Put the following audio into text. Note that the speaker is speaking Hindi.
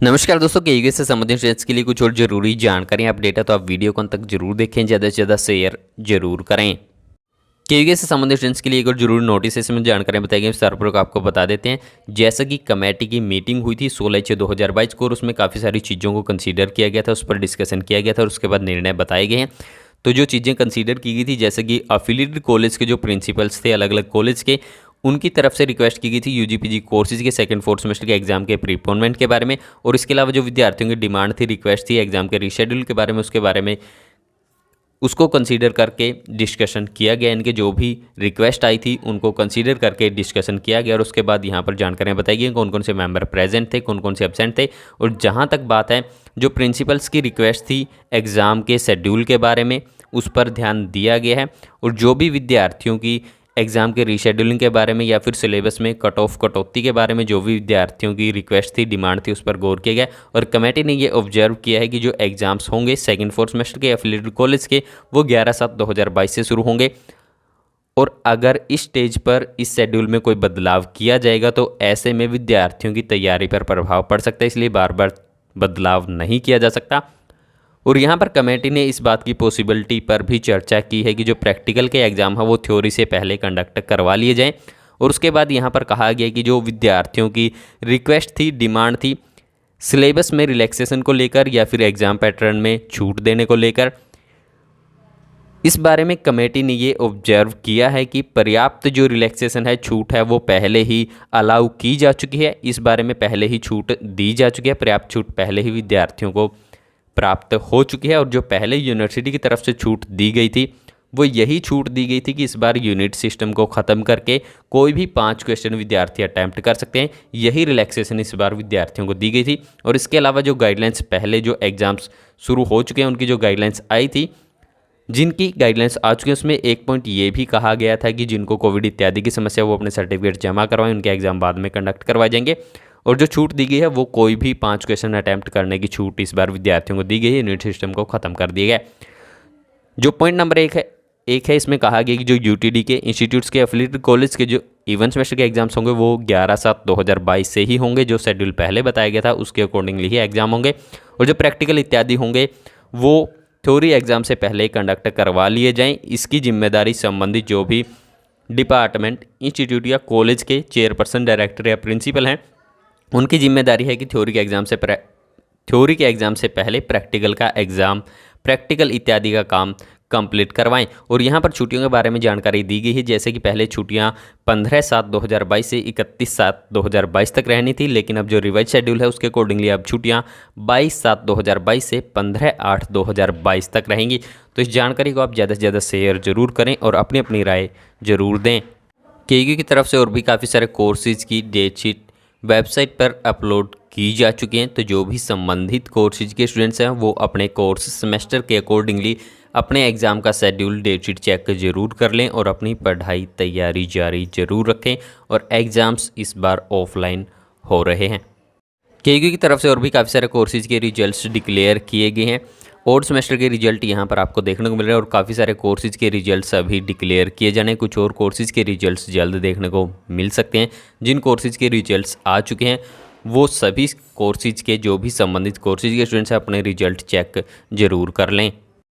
नमस्कार दोस्तों, केयूके से संबंधित स्टूडेंट्स के लिए कुछ और ज़रूरी जानकारी अपडेट है तो आप वीडियो को अंत तक जरूर देखें, ज़्यादा से ज़्यादा शेयर जरूर करें। केयूके से संबंधित स्टूडेंट्स के लिए एक और जरूरी नोटिस है, इसमें जानकारी बताई गई सर्वप्रयोग आपको बता देते हैं। जैसा कि कमेटी की मीटिंग हुई थी 16/6/2022 को और उसमें काफ़ी सारी चीज़ों को कंसीडर किया गया था, उस पर डिस्कशन किया गया था और उसके बाद निर्णय बताए गए हैं। तो जो चीज़ें कंसीडर की गई थी, जैसे कि अफिलिएटेड कॉलेज के जो प्रिंसिपल्स थे अलग अलग कॉलेज के, उनकी तरफ से रिक्वेस्ट की गई थी यूजीपीजी कोर्सेज के सेकंड फोर्थ सेमेस्टर के एग्जाम के प्रीपोनमेंट के बारे में। और इसके अलावा जो विद्यार्थियों की डिमांड थी, रिक्वेस्ट थी एग्जाम के रीशेड्यूल के बारे में, उसके बारे में उसको कंसीडर करके डिस्कशन किया गया। इनके जो भी रिक्वेस्ट आई थी उनको कंसीडर करके डिस्कशन किया गया और उसके बाद यहाँ पर जानकारियाँ बताई गई कौन कौन से मेंबर प्रेजेंट थे, कौन कौन से एब्सेंट थे। और जहाँ तक बात है, जो प्रिंसिपल्स की रिक्वेस्ट थी एग्ज़ाम के शेड्यूल के बारे में, उस पर ध्यान दिया गया है। और जो भी विद्यार्थियों की एग्ज़ाम के रीशेड्यूलिंग के बारे में या फिर सिलेबस में कट ऑफ कटौती के बारे में जो भी विद्यार्थियों की रिक्वेस्ट थी, डिमांड थी, उस पर गौर किया गया। और कमेटी ने ये ऑब्जर्व किया है कि जो एग्ज़ाम्स होंगे सेकंड फोर्थ सेमेस्टर के एफिलिएटेड कॉलेज के, वो 11/7/2022 से शुरू होंगे। और अगर इस स्टेज पर इस शेड्यूल में कोई बदलाव किया जाएगा तो ऐसे में विद्यार्थियों की तैयारी पर प्रभाव पड़ सकता है, इसलिए बार बार बदलाव नहीं किया जा सकता। और यहाँ पर कमेटी ने इस बात की पॉसिबिलिटी पर भी चर्चा की है कि जो प्रैक्टिकल के एग्ज़ाम है वो थ्योरी से पहले कंडक्ट करवा लिए जाएं। और उसके बाद यहाँ पर कहा गया कि जो विद्यार्थियों की रिक्वेस्ट थी, डिमांड थी, सिलेबस में रिलैक्सेशन को लेकर या फिर एग्ज़ाम पैटर्न में छूट देने को लेकर, इस बारे में कमेटी ने ये ऑब्जर्व किया है कि पर्याप्त जो रिलैक्सेशन है, छूट है, वो पहले ही अलाउ की जा चुकी है। इस बारे में पहले ही छूट दी जा चुकी है, पर्याप्त छूट पहले ही विद्यार्थियों को प्राप्त हो चुकी है। और जो पहले यूनिवर्सिटी की तरफ से छूट दी गई थी वो यही छूट दी गई थी कि इस बार यूनिट सिस्टम को ख़त्म करके कोई भी 5 क्वेश्चन विद्यार्थी अटैम्प्ट कर सकते हैं। यही रिलैक्सेशन इस बार विद्यार्थियों को दी गई थी। और इसके अलावा जो गाइडलाइंस पहले जो एग्ज़ाम्स शुरू हो चुके हैं उनकी जो गाइडलाइंस आई थी, जिनकी गाइडलाइंस आ चुकी है, उसमें एक पॉइंट ये भी कहा गया था कि जिनको कोविड इत्यादि की समस्या वो अपने सर्टिफिकेट जमा करवाएं, उनके एग्ज़ाम बाद में कंडक्ट करवाए जाएंगे। और जो छूट दी गई है वो कोई भी 5 क्वेश्चन अटैम्प्ट करने की छूट इस बार विद्यार्थियों को दी गई है। यूनिट सिस्टम को ख़त्म कर दिया गया। जो पॉइंट नंबर एक है, इसमें कहा गया कि जो यूटीडी के इंस्टीट्यूट्स के एफिलिएटेड कॉलेज के जो इवन सेमेस्टर के एग्जाम्स होंगे वो 11/7/2022 से ही होंगे। जो शेड्यूल पहले बताया गया था उसके अकॉर्डिंगली ही एग्जाम होंगे। और जो प्रैक्टिकल इत्यादि होंगे वो थ्योरी एग्जाम से पहले कंडक्ट करवा लिए जाएँ। इसकी जिम्मेदारी संबंधित जो भी डिपार्टमेंट, इंस्टीट्यूट या कॉलेज के चेयरपर्सन, डायरेक्टर या प्रिंसिपल हैं, उनकी जिम्मेदारी है कि थ्योरी के एग्ज़ाम से पहले प्रैक्टिकल का एग्ज़ाम, प्रैक्टिकल इत्यादि का काम कंप्लीट करवाएं। और यहाँ पर छुट्टियों के बारे में जानकारी दी गई है, जैसे कि पहले छुट्टियाँ 15/7/2022 से 31/7/2022 तक रहनी थी, लेकिन अब जो रिवाइज शेड्यूल है उसके अकॉर्डिंगली अब छुट्टियाँ 22/7/2022 से 15/8/2022 तक रहेंगी। तो इस जानकारी को आप ज़्यादा से ज़्यादा शेयर जरूर करें और अपनी अपनी राय जरूर दें। केयू की तरफ से और भी काफ़ी सारे कोर्सेज की डेट शीट वेबसाइट पर अपलोड की जा चुकी हैं। तो जो भी संबंधित कोर्सेज के स्टूडेंट्स हैं वो अपने कोर्स सेमेस्टर के अकॉर्डिंगली अपने एग्ज़ाम का शेड्यूल, डेट शीट चेक जरूर कर लें और अपनी पढ़ाई तैयारी जारी जरूर रखें। और एग्ज़ाम्स इस बार ऑफलाइन हो रहे हैं। केयू की तरफ से और भी काफ़ी सारे कोर्सेज के रिजल्ट्स डिक्लेयर किए गए हैं। और सेमेस्टर के रिजल्ट यहाँ पर आपको देखने को मिल रहे हैं और काफ़ी सारे कोर्सेज के रिजल्ट्स अभी डिक्लेयर किए जाने, कुछ और कोर्सेज के रिजल्ट्स जल्द देखने को मिल सकते हैं। जिन कोर्सेज के रिजल्ट्स आ चुके हैं वो सभी कोर्सेज के जो भी संबंधित कोर्सेज के स्टूडेंट्स हैं अपने रिजल्ट चेक जरूर कर लें।